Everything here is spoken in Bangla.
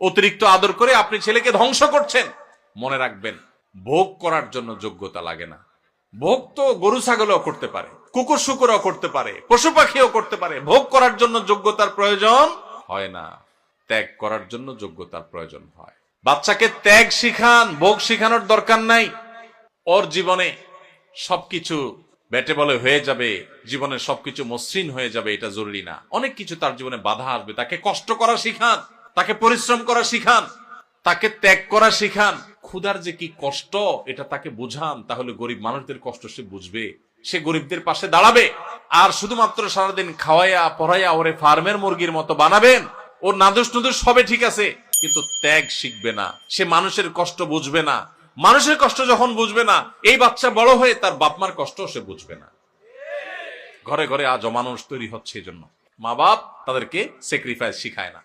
অতিরিক্ত আদর করে আপনি ছেলেকে ধ্বংস করছেন। মনে রাখবেন, ভোগ করার জন্য যোগ্যতা লাগে না। ভোগ তো গরু ছাগলও করতে পারে, কুকুর শুকুরও করতে পারে, পশু পাখিও করতে পারে। ভোগ করার জন্য যোগ্যতার প্রয়োজন হয় না, ত্যাগ করার জন্য যোগ্যতার প্রয়োজন হয়। বাচ্চাকে ত্যাগ শিখান, ভোগ শিখানোর দরকার নাই। ওর জীবনে সবকিছু বেটে বলে হয়ে যাবে, জীবনে সবকিছু মসৃণ হয়ে যাবে, এটা জরুরি না। অনেক কিছু তার জীবনে বাধা আসবে। তাকে কষ্ট করা শিখান, তাকে পরিশ্রম করা শিখান, তাকে ত্যাগ করা শিখান। ক্ষুধার যে কি কষ্ট এটা তাকে বুঝান, তাহলে গরিব মানুষদের কষ্ট সে বুঝবে, সে গরিবদের পাশে দাঁড়াবে। আর শুধুমাত্র সারাদিন খাওয়াইয়া পড়াইয়া ওরে ফার্মের মুরগির মতো বানাবেন, ওর নাদুস নুদুস সবে ঠিক আছে, কিন্তু ত্যাগ শিখবে না, সে মানুষের কষ্ট বুঝবে না। মানুষের কষ্ট যখন বুঝবে না, এই বাচ্চা বড় হয়ে তার বাপমার কষ্ট সে বুঝবে না। ঘরে ঘরে আজ অমানুষ তৈরি হচ্ছে, এই জন্য মা বাপ তাদেরকে স্যাক্রিফাইস শিখায় না।